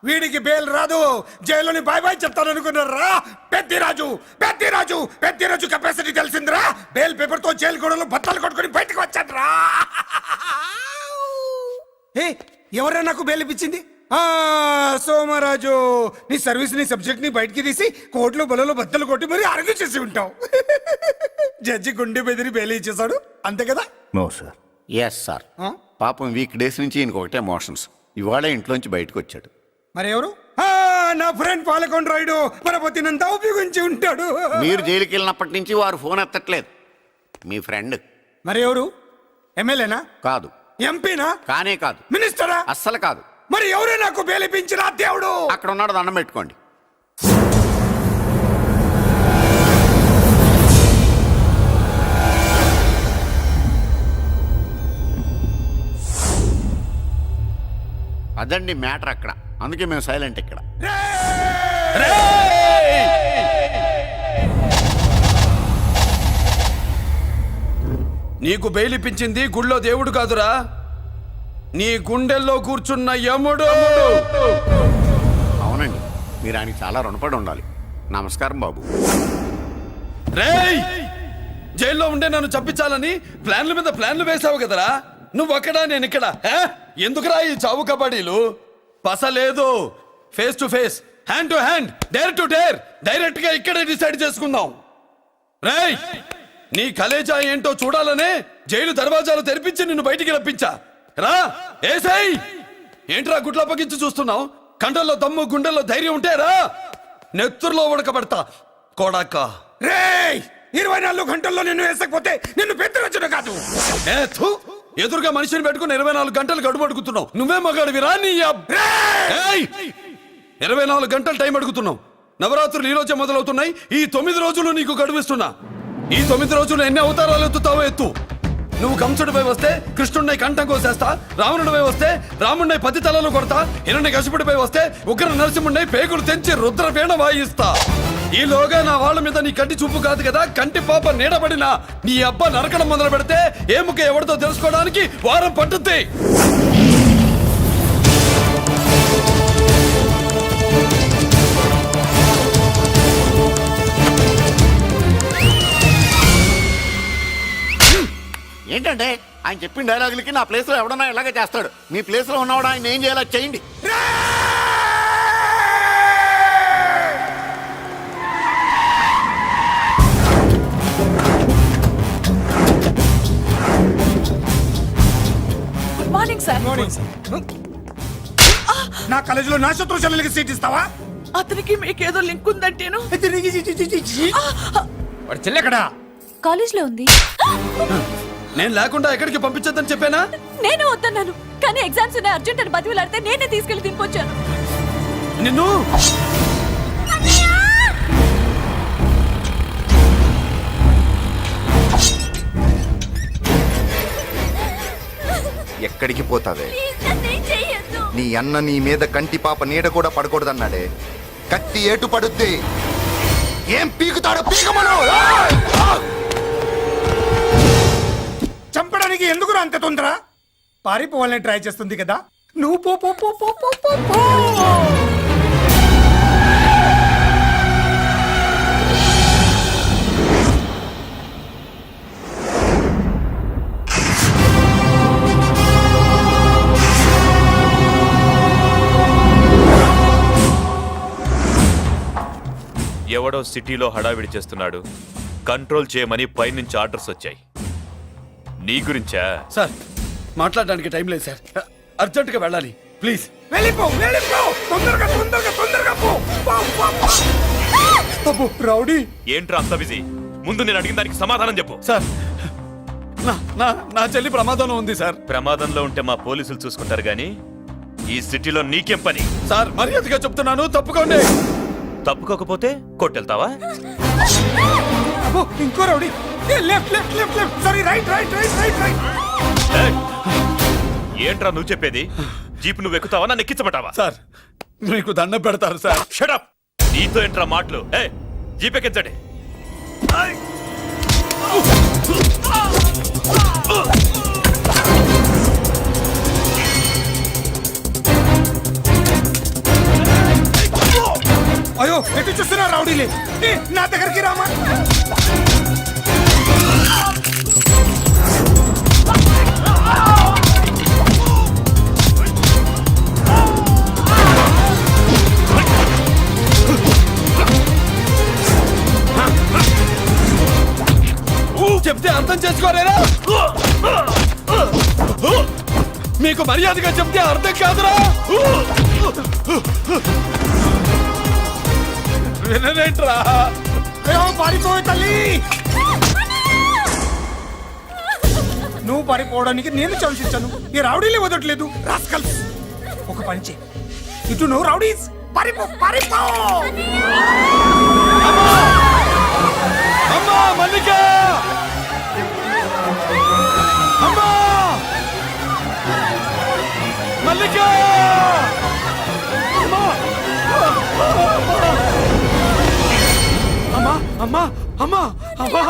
వీడికి బెయిల్ రాదు, జైల్లోని bye bye చెప్తాను అనుకున్నారా? పెద్దిరాజు పెద్దిరాజు పెద్దిరాజు కెపాసిటీ తెలిసిందిరా. బెయిల్ పేపర్ తో జైలు గోడలు బత్తలు కొట్టుకుని బయటకు వచ్చాడ్రా. ఎవరైనా నాకు బెయిల్ ఇప్పించింది? సోమరాజు, నీ సర్వీస్ నీ సబ్జెక్ట్ ని బయటికి తీసి కోర్టులో బలలో బద్దలు కొట్టి మరి అరెస్ట్ చేసి ఉంటావు. జడ్జి గుండె బెదిరి బెయిల్ ఇచ్చేసాడు, అంతే కదా? No sir. Yes sir. పాపం వీక్ డేస్ నుంచి ఈయనకొకటే ఎమోషన్స్. ఇవాళ ఇంట్లోంచి బయటకు వచ్చాడు. మరి ఎవరు? నా ఫ్రెండ్ పాలకొండ రాయుడు పరపతినంతా ఉపయోగించి ఉంటాడు. మీరు జైలుకి వెళ్ళినప్పటి నుంచి వారు ఫోన్ ఎత్తట్లేదు. మీ ఫ్రెండ్. మరి ఎవరు? ఎమ్మెల్యేనా? కాదు. ఎంపీనా? కానే కాదు. మినిస్టరా? అస్సలు కాదు. మరి ఎవరే నాకు బేలిపించిన దేవుడు? అక్కడ ఉన్నాడు, దండం పెట్టుకోండి. అదండి మ్యాటర్ అక్కడ. అందుకే మేము సైలెంట్ ఇక్కడ. నీకు బెయిలిపించింది గుళ్ళో దేవుడు కాదురా, నీ గుండెల్లో కూర్చున్న యముడు. అవునండి, మీరు ఆయనకి చాలా రుణపడి ఉండాలి. నమస్కారం బాబు. రేయ్, జైల్లో ఉండే నన్ను చంపించాలని ప్లాన్ల మీద ప్లాన్లు వేసావు కదరా. నువ్వు అక్కడ, నేను ఇక్కడ. ఎందుకురా ఈ చావు కబడ్డీలు? పసలేదు. Face to face, hand to hand, dare to dare, direct గా ఇక్కడే డిసైడ్ చేసుకుందాం. రేయ్, నీ కలేజా ఏంటో చూడాలనే జైలు దర్వాజాలు తెరిపించి నిన్ను బయటికి రప్పించా. రా ఏసై. ఏంట్రా గుడ్ల పగించి చూస్తున్నావు? కండల్లో దమ్ము, గుండెల్లో ధైర్యం ఉంటే రా, నెత్తురులో ఉడకబడతా కొడాక. రేయ్, 24 గంటల్లో నిన్ను వేసకపోతే నిన్ను పెద్దరొచ్చును కాదు. ఎదురుగా మనిషిని పెట్టుకుని 24 గంటలు గడుపు అడుగుతున్నావు. నువ్వే మగాడివిరా నీ 24 గంటలు టైం అడుగుతున్నావు. నవరాత్రులు ఈ రోజే మొదలవుతున్నాయి. ఈ 9 రోజులు నీకు గడువిస్తున్నా. ఈ 9 రోజులు ఎన్ని అవతారాలు ఎత్తుతావో ఎత్తు. నువ్వు కంసుడిపై వస్తే కృష్ణుడిని కంఠం కోసేస్తా, రావణుడిపై వస్తే రాముడిని 10 తలలు కొడతా, హిరణ్యకశిపుడిపై వస్తే ఉగ్ర నరసింహుడిని పేగులు తెంచి రుద్రవీణ వాయిస్తా. ఈలోగా నా వాళ్ళ మీద నీ కంటి చూపు కాదు కదా, కంటి పాప నీడబడిన నీ అబ్బ నరకడం మొదలు పెడితే ఏముక ఎవరితో తెలుసుకోవడానికి వారం పట్టుద్ది. ఏంటంటే ఆయన చెప్పిన డైలాగులకి నా ప్లేస్ లో ఎవడన్నా ఇలాగే చేస్తాడు. మీ ప్లేస్ లో ఉన్నవాడు ఆయన ఏం చేయాలో చేయండి. Good morning sir. నా కాలేజీలో నా శత్రు చెల్లెలకి సీట్ ఇస్తావా? అతనికి మీకేదో లింక్ ఉందంటేను. వాడి చెల్లెక్కడా? కాలేజ్ లో ఉంది. నేను లేకుండా ఎక్కడికి పంపించద్దని చెప్పానా? నేను వద్దన్నాను, కానీ ఎగ్జామ్స్ ఉన్నాయి అర్జెంట్ అని బతిలాడితే నేనే తీసుకెళ్లి దింపొచ్చాను. నిన్ను ఎక్కడికి పోతావే? నీ అన్న నీ మీద కంటి పాప నీడ కూడా పడకూడదన్నాడే. కత్తి ఏటు పడుద్ది. ఏం పీకుతాడో పీకమను. చంపడానికి ఎందుకు అంత తొందర? పారిపోవాలని ట్రై చేస్తుంది కదా. నువ్వు పో పో పో పో పో పో పో. ఎవడో సిటీలో హడావిడి చేస్తున్నాడు, కంట్రోల్ చేయమని పైనుంచి ఆర్డర్స్ వచ్చాయి. నీ గురించా? సార్, మాట్లాడడానికి టైం లేదు సార్, అర్జెంట్ గా వెళ్ళాలి. ప్లీజ్ వెళ్ళిపో వెళ్ళిపో, తొందరగా తొందరగా తొందరగా పో. అబ్బో రౌడీ, ఏంట్రా అంత బిజీ? ముందు నేను అడిగిన దానికి సమాధానం చెప్పు. సార్, నా చెల్లి ప్రమాదంలో ఉంది సార్. ప్రమాదంలో ఉంటే మా పోలీసులు చూసుకుంటారు గాని ఈ సిటీలో నీకేం పని? సార్, మర్యాదగా చెప్తున్నాను, తప్పుకోండి. తప్పుకోకపోతే కొట్టెళ్తావా? అబ్బో ఇంకో rowdy. Left left left left, sorry right right right right right. ఏంట్రా నువ్వు చెప్పేది? జీప్ నువ్వు ఎక్కుతావా, నన్ను ఎక్కించబట్టావా? సార్, మీకు దండం పెడతారు సార్. Shut up. నీతో ఏంట్రా మాటలు? జీప్ ఎక్కించండి. అయ్యో ఎటు చూస్తున్నా రౌడీలే ఏ, నా దగ్గరికి రామా. చెప్తే అర్థం చేసుకోలేరా? మీకు మర్యాదగా చెప్తే అర్థం కాదురా? వినరేంట్రా? అయ్యో పారిపోయి తల్లి. నువ్వు పారిపోవడానికి నేను ఛాన్స్ ఇచ్చాను, ఈ రౌడీలే వదట్లేదు. రాస్కల్స్, ఒక పని చేయి, ఇటు నువ్వు రౌడీస్ పారిపో పారిపో. అమ్మా మల్లిక! అమ్మా మల్లిక! అమ్మా అమ్మా అమ్మా అమ్మా!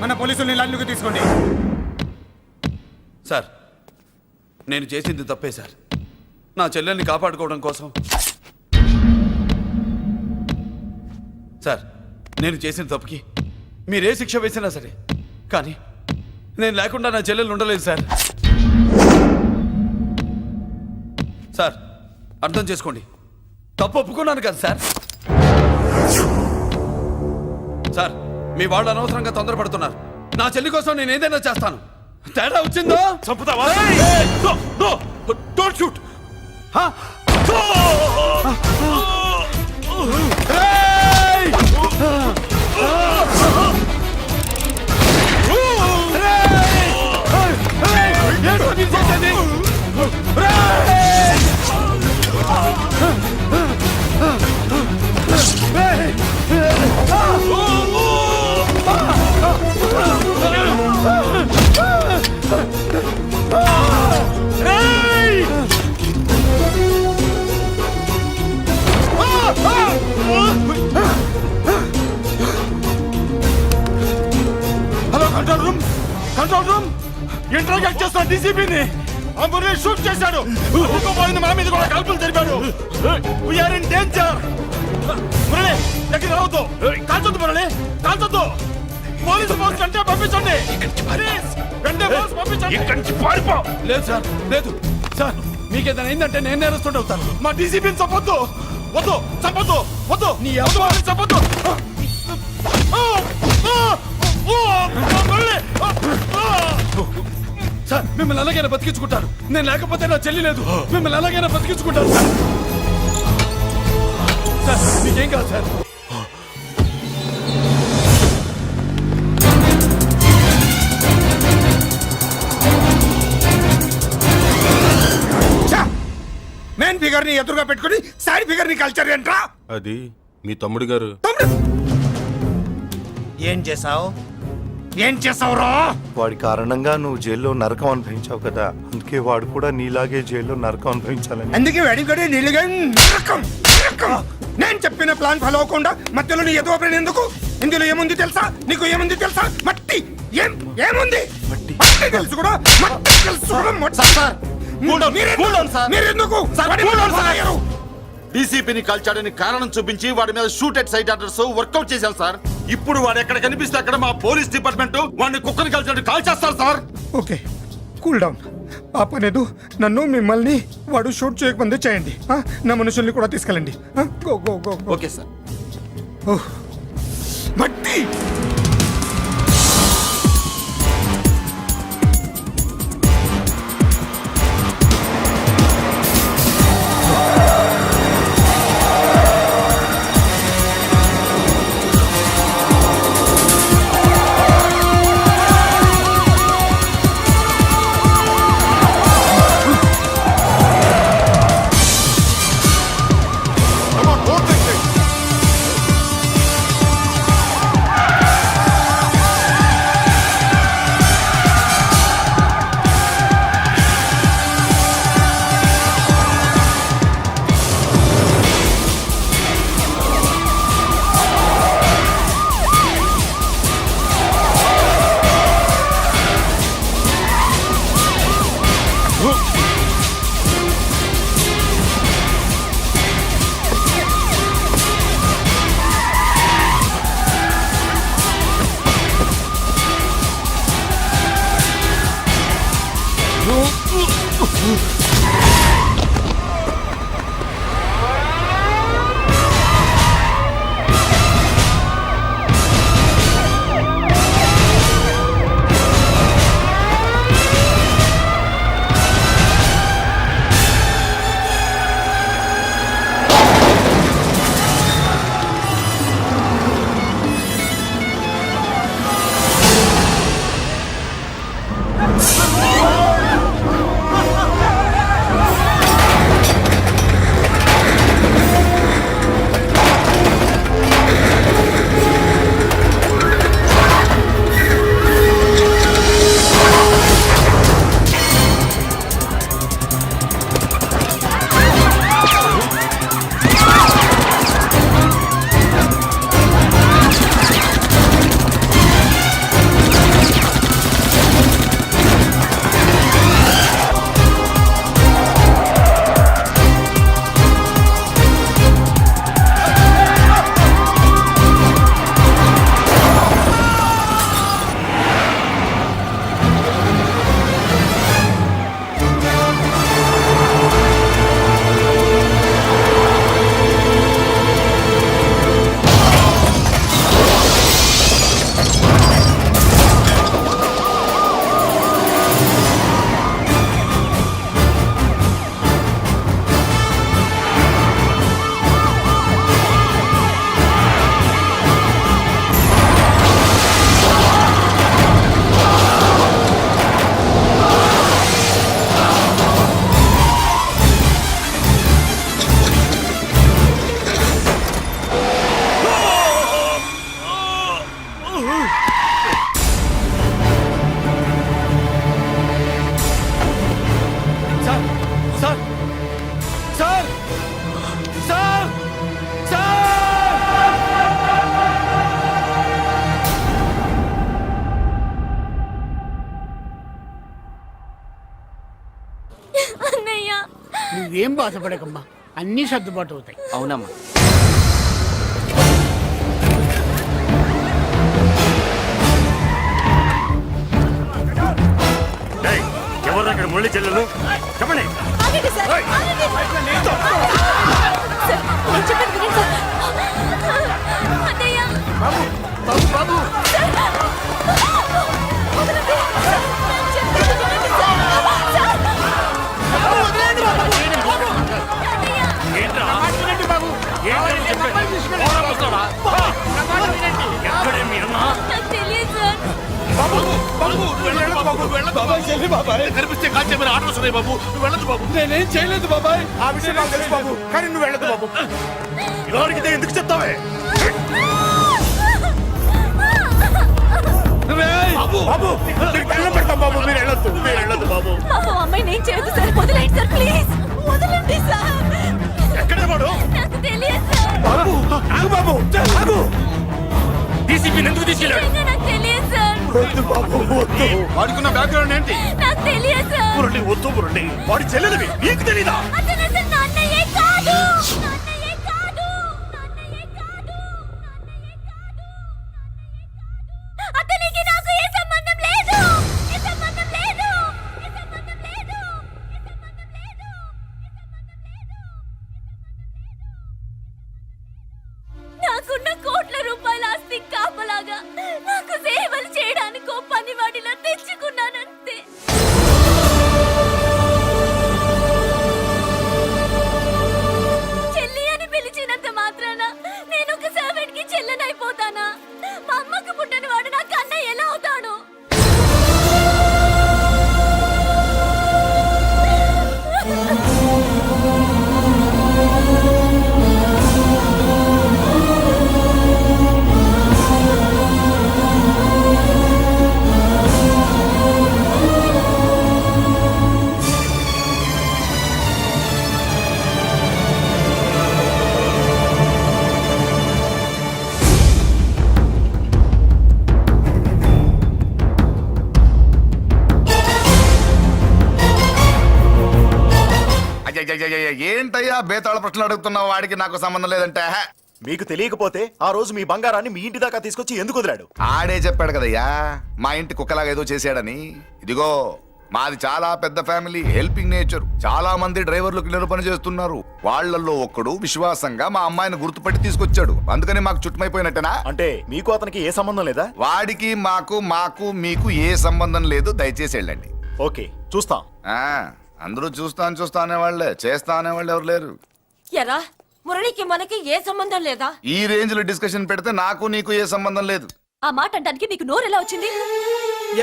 మన పోలీసుల్ని లైన్లోకి తీసుకోండి. సార్, నేను చేసింది తప్పే సార్. నా చెల్లెల్ని కాపాడుకోవడం కోసం. సార్, నేను చేసిన తప్పుకి మీరే శిక్ష వేసినా సరే, కానీ నేను లేకుండా నా చెల్లెలు ఉండలేదు సార్. సార్, అర్థం చేసుకోండి, తప్పు ఒప్పుకున్నాను కదా సార్. సార్, మీ వాళ్ళు అనవసరంగా తొందరపడుతున్నారు. నా చెల్లి కోసం నేను ఏదైనా చేస్తాను. తేడా వచ్చిందో చంపుతావా? Don't shoot. Hello control room, control room. Interrogate చేస్తున్న డీసీపీని అంబులెన్స్ షూట్ చేశాడు. ఇంకోపోయింది, మన మీద కూడా కాల్పులు జరిపాడు. We're in danger. మురళి దగ్గర రావద్దు, కాల్చొద్దు మురళి, కాల్చొద్దు. పోలీసు ఫోర్స్ కంటే పంపించండి. వెంటనే ఫోర్స్ పంపించండి. ఇక్కడి నుంచి పారిపో. లేదు సార్, లేదు సార్. మీకేదైనా అయిందంటే నేను నేరస్తుండే అవుతాను. మా డీసీపీని చంపొద్దు. వద్దు, చంపొద్దు, వద్దు. నీ ఎవరు చంపొద్దు. సార్, మిమ్మల్ని అలాగైనా బతికించుకుంటారు. నేను లేకపోతే నా చెల్లి లేదు. మిమ్మల్ని అలాగైనా బతికించుకుంటారు సార్. సార్, మీకేం కాదు సార్. మెయిన్ ఫిగర్ ని ఎదురుగా పెట్టుకుని సైడ్ ఫిగర్ ని కల్చర్ ఏంట్రా? అది మీ తమ్ముడు గారు. ఏం చేసావు? ఏం చేసావురా? వాడి కారణంగా నువ్వు జైల్లో నరకం అనుభవించావు కదా, అందుకే వాడు కూడా నీలాగే జైల్లో నరకం అనుభవించాలని. అందుకే వెడిగడి నీళ్ళుగా నరకం నరకం. నేను చెప్పిన ప్లాన్ ఫాలో అవ్వకుండా మధ్యలో నీ ఎదుగు ప్లాన్ ఎందుకు? ఇందులో ఏముంది తెలుసా? నీకు ఏముంది తెలుసా? మట్టి. ఏముంది? మట్టి తెలుసు కూడా, మట్టి తెలుసు కూడా. డీసీపీని కాల్చాడని కారణం చూపించి వాడి మీద shoot at sight orders work out చేశాం సార్. ఇప్పుడు వాడు ఎక్కడ కనిపిస్తే అక్కడ మా పోలీస్ డిపార్ట్మెంట్ వాడిని కుక్కని కాల్చాడు కాల్ చేస్తారు సార్. Okay, cool down. ఆ పనేదు నన్ను మిమ్మల్ని వాడు షూట్ చేయకముందే చేయండి. నా మనుషుల్ని కూడా తీసుకెళ్ళండి. Go go go. Okay sir. మట్టి. నువ్వేం బాధపడకమ్మా, అన్నీ సర్దుబాటు అవుతాయి. అవునమ్మా. ఎవరు అక్కడ మురళి చెల్లెలు చెప్పండి. ఆగండి సార్, ఆగండి. సార్, నేను చెప్పేది వినండి సార్. అన్నయ్య. సార్. వదలండి. నేను చెప్పేది వినండి సార్. సార్. అన్నయ్య. నాకు తెలియదు సార్. బాబాయ్ చెల్లి బాబాయ్ కనిపిస్తే కాల్చే మీరు ఆర్డర్స్ ఉన్నాయి బాబు. నువ్వు వెళ్ళదు బాబు. నేనేం చేయలేదు బాబాయ్. ఆ విషయం నాకు తెలుసు బాబు, కానీ నువ్వు వెళ్ళదు బాబు. ఇలా అడిగితే ఎందుకు చెప్తావే? రేయ్! బాబు నీకు దండం పెడతాం బాబు, మీరు వెళ్ళొద్దు, మీరు వెళ్ళొద్దు బాబు. పాపం అమ్మాయిని ఏం చేయొద్దు సార్. వదిలేయండి సార్, ప్లీజ్. వదలండి సార్. ఎక్కడే వాడు? నాకు తెలియదు సార్. బాబు ఆగు బాబు, ఆగు. డీసీపీ ఎందుకు తీసుకెళ్ళాడు? నిజంగా నాకు తెలియదు సార్. వద్దు బాబు, వద్దు. వాడుకున్న బ్యాక్గ్రౌండ్ ఏంటి? నాకు తెలియదు సార్. మురళి వద్దు మురళి, వాడి చెల్లెలివి నీకు తెలీదా? అతను అసలు నా అన్నయ్యే కాదు. నా అన్నయ్యే కాదు. నా అన్నయ్యే కాదు. నా అన్నయ్యే కాదు. అతనికి నాకు ఏ సంబంధం లేదు. ఏ సంబంధం లేదు. ఏ సంబంధం లేదు. ఏ సంబంధం లేదు. నాకున్న కోట్ల రూపాయల ఆస్తి కాపలాగా నాకు సేవలు చేయడానికి ఓ పనివాడిలా తెచ్చుకున్నానంతే. చెల్లి అని పిలిచినంత మాత్రాన నేను ఒక సర్వెంట్ కి చెల్లెనైపోతానా? మా అమ్మకు పుట్టిన వాడు నాకు అన్నయ్య ఎలా అవుతాడు? అయ్యయ్యయ్యయ్య, ఏంటయ్యా బేతాళ ప్రశ్నలు అడుగుతున్నావు? వాడికి నాకు సంబంధం లేదంటే హే. మీకు తెలియకపోతే ఆ రోజు మీ బంగారాన్ని మీ ఇంటి దాకా తీసుకొచ్చి ఎందుకు వదిలాడు? ఆడే చెప్పాడు కదయ్యా, మా ఇంటి కుక్కలాగా ఏదో చేశాడని. ఇదిగో మాది చాలా పెద్ద ఫ్యామిలీ, హెల్పింగ్ నేచర్. చాలా మంది డ్రైవర్లు క్లీనర్ పని చేస్తున్నారు. వాళ్ళల్లో ఒక్కడు విశ్వాసంగా మా అమ్మాయిని గుర్తుపట్టి తీసుకొచ్చాడు. అందుకని మాకు చుట్టుమైపోయినట్టేనా? అంటే మీకు అతనికి ఏ సంబంధం లేదా? వాడికి మాకు మీకు ఏ సంబంధం లేదు. దయచేసి వెళ్ళండి. ఓకే, చూస్తాం. ఆ, అందరూ చూస్తా అనేవాళ్లే, చేస్తా అనేవాళ్ళు ఎవరు లేరు. ఎరా మురళికి మనకి ఏ సంబంధం లేదా? ఈ రేంజ్ లో డిస్కషన్ పెడితే నాకు నీకు ఏ సంబంధం లేదు. ఆ మాట అంటానికి నీకు నోరు ఎలా వచ్చింది?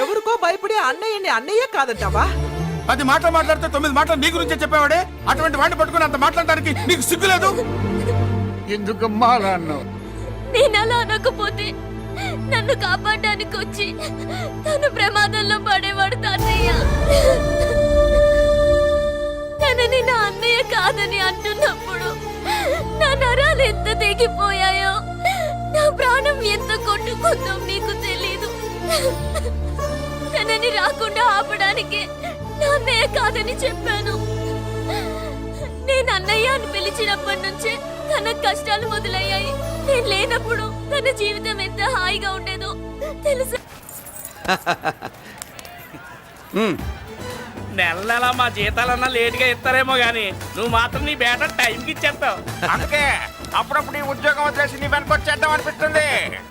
ఎవరికో భయపడే అన్నయ్యని అన్నయ్య కాదంటావా? 10 మాటలు మాట్లాడితే 9 మాటలు నీ గురించే చెప్పేవాడే. అటువంటి వాడిని పట్టుకుని అంత మాట్లాడడానికి నీకు సిగ్గులేదు? ఎందుకమ్మా అలా అన్నావు? నేను అలా అనకపోతే నన్ను కాపాడడానికి వచ్చి తను ప్రమాదంలో పడేవాడు తాతయ్య. తనని నా అన్నయ్య కాదని అంటున్నప్పుడు నా నరాలు ఎంత తెగిపోయాయో, నా ప్రాణం ఎంత కొట్టుకుందో మీకు తెలీదు. తనని రాకుండా ఆపడానికి నా అన్నయ్య కాదని చెప్పాను. నేను అన్నయ్య అని పిలిచినప్పటి నుంచే తన కష్టాలు మొదలయ్యాయి. నేను లేనప్పుడు తన జీవితం ఎంత హాయిగా ఉండేదో తెలుసా? నెల నెల మా జీతాలన్నా లేటుగా ఇస్తారేమో గానీ నువ్వు మాత్రం నీ బేట టైంకి ఇచ్చేస్తావు. అందుకే అప్పుడప్పుడు ఈ ఉద్యోగం వదిలేసి నీ వెనక వచ్చేద్దాం అనిపిస్తుంది.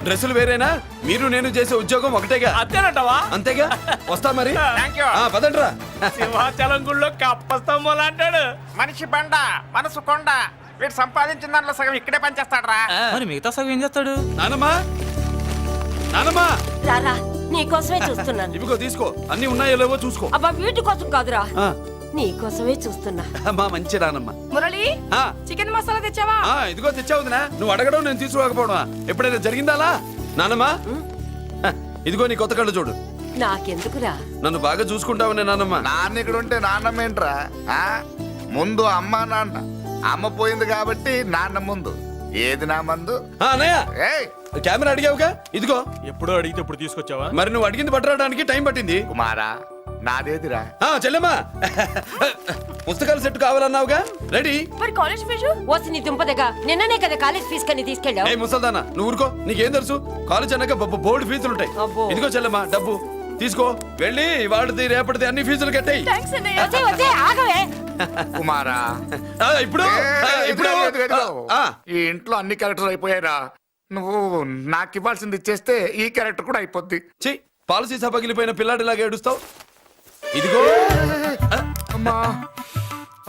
డ్రెస్సులు వేరేనా? మీరు నేను చేసే ఉద్యోగం ఒకటేగా. అంతేనంటావా? అంతేగా. వస్తా మరి. Thank you. పదండ్రా. సింహాచలం గుళ్ళో కప్పస్తంభం అంటాడు. మనిషి బండ, మనసు కొండ. వీడు సంపాదించిన దాంట్లో సగం ఇక్కడే పనిచేస్తాడు రా. మరి మిగతా సగం ఏం చేస్తాడు? నానమ్మా, నానమ్మా, రారా నీకోసమే చూస్తున్నాను. ఇవిగో తీసుకో. అన్ని ఉన్నాయో లేవో చూసుకో. అబ్బా వీటి కోసం కాదురా, ఆ, నీకోసమే చూస్తున్నా. మా మంచి నానమ్మ. మురళి ఆ, చికెన్ మసాలా తెచ్చావా? ఇదిగో తెచ్చావుదినా. నువ్వు అడగడం నేను తీసుకోకపోవడమా? ఎప్పుడైనా జరిగిందాలా? నానమ్మా, ఇదిగో నీ కొత్త కళ్ళు చూడు. నాకెందుకురా? నన్ను బాగా చూసుకుంటావునే నానమ్మ. నాన్న ఇక్కడ ఉంటే నాన్నమ్మ ఏంట్రా? ఆ? ముందు అమ్మ నాన్న. అమ్మ పోయింది కాబట్టి నాన్న ముందు. ఏది నా మందు? అన్నయ్య, ఏయ్ కెమెరా అడిగావుగా, ఇదిగో. ఎప్పుడో అడిగితే ఇప్పుడు తీసుకొచ్చావా? మరి నువ్వు అడిగింది పట్టడానికి టైం పట్టింది. కుమారా, నాదేదిరా? చెల్లెమ్మా, పుస్తకాల సెట్ కావాలన్నావుగా రెడీ. మరి కాలేజ్ ఫీజు వస్తే నీ దుంపదగా నిన్ననే కదా కాలేజ్ ఫీజు కని తీసుకెళ్ళావు. ఏ ముసల్దానా నువ్వు ఊరుకో, నీకేం తెలుసు? కాలేజ్ అన్నాక బోర్డు ఫీజులు ఉంటాయి. అబ్బో. ఇదిగో చెల్లమ్మా డబ్బు తీసుకో, వెళ్ళి వాడిది రేపటిది అన్ని ఫీజులు కట్టాయి. థ్యాంక్స్ అన్నయ్య. వచ్చే వచ్చే ఆగవే. కుమారా ఇప్పుడు ఇప్పుడు ఆ, ఈ ఇంట్లో అన్ని క్యారెక్టర్స్ అయిపోయారా? నువ్వు నాకు ఇవ్వాల్సింది ఇచ్చేస్తే ఈ క్యారెక్టర్ కూడా అయిపోద్ది. ఛీ, పాలసీ పగిలిపోయిన పిల్లాడిలాగా ఏడుస్తావు. ఇదిగో అమ్మా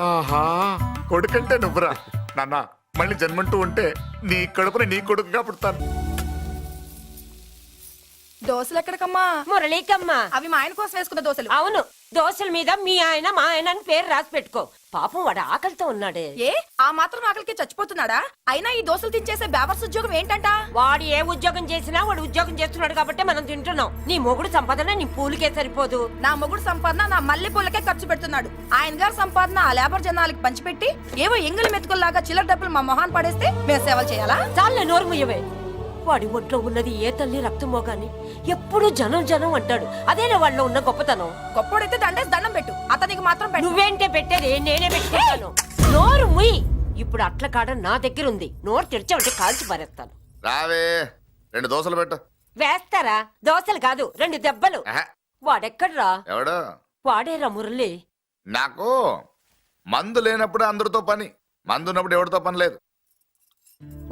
ఆహా కొడుకంటే నువ్వురా నాన్న. మళ్ళీ జన్మంటూ ఉంటే నీ కడుపున నీ కొడుకుగా పుడతాను. దోశలు ఎక్కడికమ్మా? మురళీకమ్మ. అవి మా ఆయన కోసం వేసుకున్న దోశలు. అవును, దోశల మీద మీ ఆయన మా ఆయన అని పేరు రాసి పెట్టుకో. పాపం వాడు ఆకలితో ఉన్నాడే. ఏ ఆ మాత్రం ఆకలికి చచ్చిపోతున్నాడా? అయినా ఈ దోశలు తినేసే బేవర్స్ ఉద్యోగం ఏంటంట? వాడు ఏ ఉద్యోగం చేసినా వాడు ఉద్యోగం చేస్తున్నాడు కాబట్టి మనం తింటున్నాం. నీ మొగుడు సంపాదన నీ పూలికే సరిపోదు. నా మొగుడు సంపాదన నా మల్లె పూలకే ఖర్చు పెడుతున్నాడు. ఆయన గారి సంపాదన ఆ లేబర్ జనాలకి పంచిపెట్టి ఏవో ఎంగిలి మెతుకుల్లాగా చిల్లర డబ్బులు మా మొహాన్ పడేస్తే మేము సేవలు చేయాలా? చాలే నోరు ముయ్యవే. వాడి ఒంట్లో ఉన్నది ఏ తల్లి రక్తమో గాని ఎప్పుడు జనం జనం అంటాడు. అదేనా వాళ్ళలో ఉన్న గొప్పతనం. గొప్పోడైతే దండేసి దండం పెట్టు, అతనికి మాత్రం పెట్టు. నువ్వేంటే పెట్టేది, నేనే పెట్టుకుంటాను. నోరు ముయ్యి. ఇప్పుడు అట్ల కాడ నా దగ్గర ఉంది. నోరు తెరిచావంటే కాల్చి పారేస్తాను. రావే 2 దోశలు పెట్టు. వేస్తారా? దోశలు కాదు 2 దెబ్బలు. ఆహా, వాడెక్కడ్రా? ఎవడు? వాడేరా మురళి. నాకు మందు లేనప్పుడు అందరితో పని, మందు ఉన్నప్పుడు ఎవరితో పని లేదు.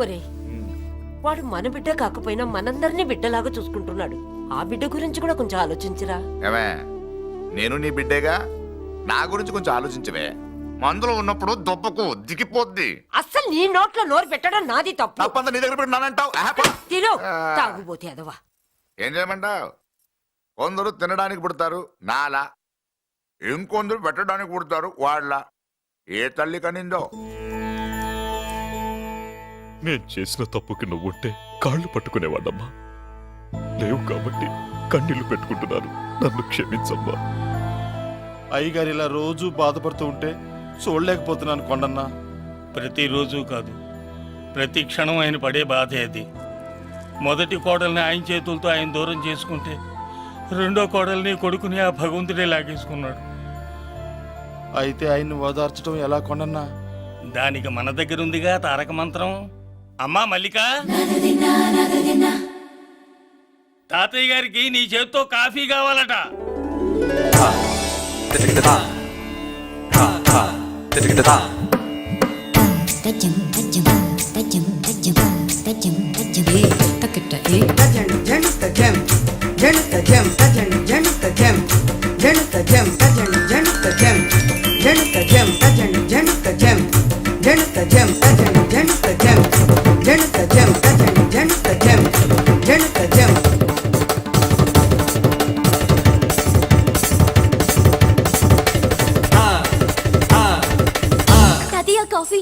ఒరే, వాడు మన బిడ్డ కాకపోయినా మనందరినీ బిడ్డలాగా చూసుకుంటున్నాడు. ఆ బిడ్డ గురించి కూడా కొంచెం ఆలోచించరా. ఏమే నేను నీ బిడ్డేగా, నా గురించి కొంచెం ఆలోచించవే. మందులో ఉన్నప్పుడు దొప్పకు దిగిపోద్ది. అస్సలు నీ నోట్లో నోరు పెట్టడం నాది తప్పు. తప్పంతా నీ దగ్గర పెట్టినానంటావు. తిను తాగుబోతే అదవా. ఏం చేయమంటావు? కొందరు తినడానికి పుడతారు నాలా, ఇంకొందరు పెట్టడానికి పుడతారు వాళ్ళ. ఏ తల్లి కనిందో. నేను చేసిన తప్పుకి నువ్వుంటే కాళ్ళు పట్టుకునేవాడమ్మా. లేవు కాబట్టి కన్నీళ్లు పెట్టుకుంటున్నాను. నన్ను క్షమించమ్మా. అయ్యగారు ఇలా రోజు బాధపడుతూ ఉంటే చూడలేకపోతున్నాను కొండన్న. ప్రతిరోజు కాదు, ప్రతి క్షణం ఆయన పడే బాధే అది. మొదటి కోడల్ని ఆయన చేతులతో ఆయన దూరం చేసుకుంటే రెండో కోడల్ని కొడుకుని ఆ భగవంతుడే లాగేసుకున్నాడు. అయితే ఆయన్ని ఓదార్చడం ఎలా కొండన్న? దానికి మన దగ్గర ఉందిగా తారక మంత్రం. అమ్మా మల్లిక, తాతయ్య గారికి నీ చేత్తో కాఫీ కావాలట. కాఫీ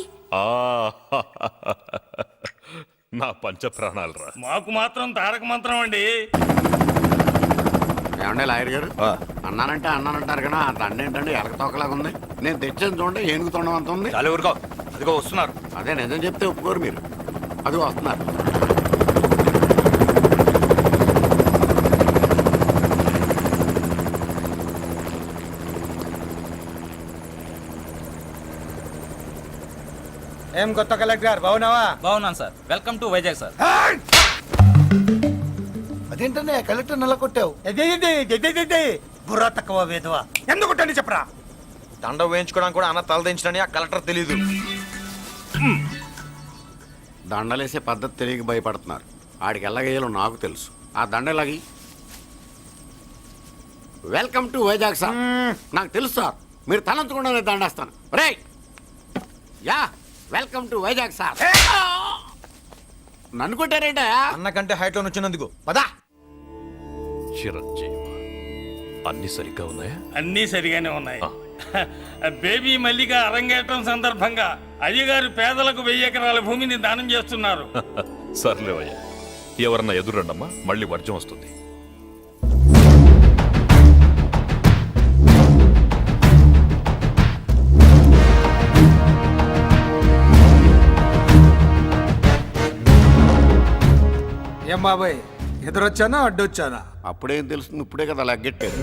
నా పంచ ప్రాణాలు రా. మాకు మాత్రం తారక మంత్రం అండి. ఏమండే లాయర్ గారు, అన్నానంటారు కదా, ఆ దండ ఏంటంటే ఎలకతోకలాగా ఉంది. నేను తెచ్చాను చూడండి, ఏనుగు తొండం అంత ఉంది. చాలు ఊరుకో, అదిగో వస్తున్నారు. అదే నిజం చెప్తే ఒప్పుకోరు మీరు. అది వస్తున్నారు. ఏం కొత్త కలెక్టర్ బాగున్నావా? బాగున్నాను sir. Welcome to Vizag sir. అదేంటనే కలెక్టర్ నెల కొట్టావు? బుర్ర తక్కువ వేదవా. ఎందుకు కొట్టని చెప్పరా? దండ వేయించుకోవడానికి కూడా అన్న తలదించడని ఆ కలెక్టర్ తెలీదు. దండలేసే పద్ధతి తెలియక భయపడుతున్నారు. ఆడికి ఎలాగేయాలో నాకు తెలుసు. ఆ దండలాగి వెల్కమ్ టు వైజాగ్ సార్. నాకు తెలుసు సార్, మీరు తలంచకుండానే దండేస్తాను. రే యా వెల్కమ్ టు వైజాగ్ సార్. నన్ను కొట్టారేంటా? అన్నకంటే హైట్ లో వచ్చినందుకు పదా. చిరంజీవి, అన్ని సరిగ్గా ఉన్నాయా? అన్నీ సరిగానే ఉన్నాయి. బేబీ మల్లిక అరంగేట్రం సందర్భంగా అయ్యగారు పేదలకు 1000 ఎకరాల భూమిని దానం చేస్తున్నారు. సర్లేవయ్యా, ఎవరన్నా ఎదురండమ్మా, మళ్ళీ వర్జం వస్తుంది. ఏం బాబాయ్, ఎదురొచ్చానా అడ్డొచ్చానా? అప్పుడేం తెలుస్తుంది, ఇప్పుడే కదా లగ్గెట్టారు.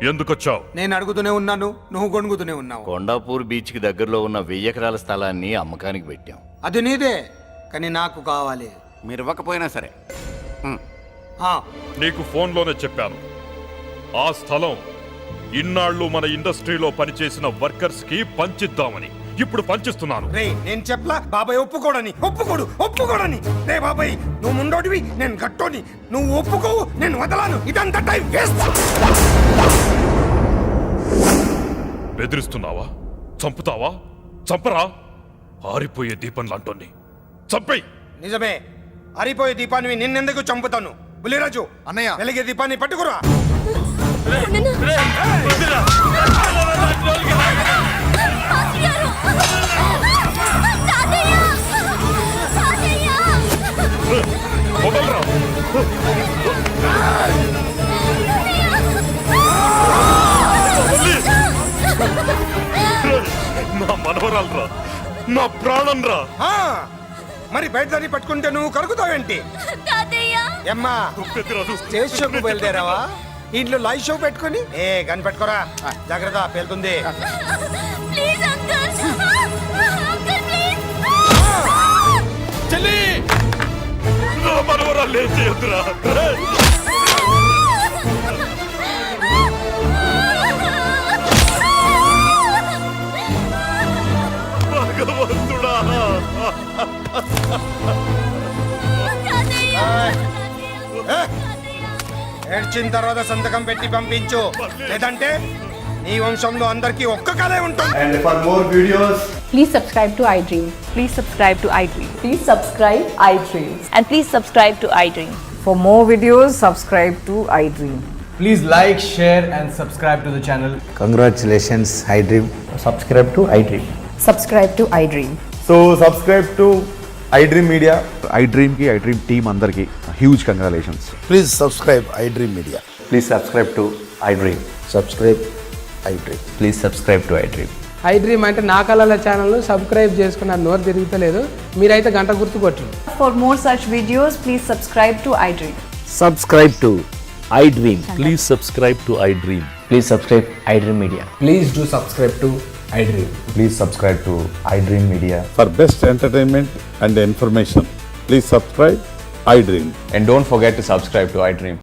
ఎందుకొచ్చావు? నేను అడుగుతూనే ఉన్నాను, నువ్వు గొణుగుతూనే ఉన్నావు. కొండాపూర్ బీచ్ కి దగ్గరలో ఉన్న 1000 ఎకరాల స్థలాన్ని అమ్మకానికి పెట్టాం. అది నీదే, కానీ నాకు కావాలి. మీరు ఇవ్వకపోయినా సరే. ఆ, నీకు ఫోన్లోనే చెప్పాను. ఆ స్థలం ఇన్నాళ్ళు మన ఇండస్ట్రీలో పనిచేసిన వర్కర్స్ కి పంచిద్దామని. ఇప్పుడు పంచిస్తున్నాను. రే నేను చెప్పలా బాబాయ్ ఒప్పుకోడని. ఒప్పుకోడని. రే బాబాయ్, నువ్వు ముండోడివి, నేను గట్టోని. నువ్వు ఒప్పుకోవు, నేను వదలాను. ఇదంతా టైం వేస్ట్. బెదిరిస్తున్నావా? చంపుతావా? చంపరా? ఆరిపోయే దీపం లాంటోని చంపేయ్. నిజమే, ఆరిపోయే దీపాన్ని నిన్నెందుకు చంపుతాను? బుల్లిరాజు అన్నయ్య. వెలిగే దీపాన్ని పట్టుకురా. వదలరా. నా మనవరాలరా, నా ప్రాణం రా. ఆ, మరి బయట దాన్ని పట్టుకుంటే నువ్వు కరుగుతావేంటి? అమ్మా స్టేజ్ షోకు బయలుదేరావా? ఇంట్లో లైవ్ షో పెట్టుకుని గన్ పెట్టుకోరా, జాగ్రత్త పేలుతుంది. చెల్లి నా మనవరాలు ఏం చేయొద్దురా. భగవంతుడా. ఏడ్చిన తర్వాత సంతకం పెట్టి పంపించు, లేదంటే నీ వంశంలో అందరికీ ఒక్క కలే ఉంటుంది. And for more videos, Please subscribe to iDream. Please subscribe to iDream. Please subscribe iDream. And please subscribe to iDream. For more videos, subscribe to iDream. please like, share and subscribe to the channel. Congratulations iDream. Subscribe to iDream. Subscribe to iDream. So subscribe to iDream Media. iDream కి iDream team అందరికి huge congratulations. Please subscribe iDream media. Please subscribe to iDream. Subscribe iDream. Please subscribe to iDream. iDream అంటే నా కళల channel subscribe చేసుకున్న నోరు తిరుగుతలేదు. మీరైతే గంట గుర్తు కొట్టండి. For more such videos, please subscribe to iDream. Subscribe to iDream. Please subscribe to iDream. Please subscribe iDream Media. Please do subscribe to iDream. Please subscribe to iDream media. For best entertainment and information, please subscribe iDream. And don't forget to subscribe to iDream.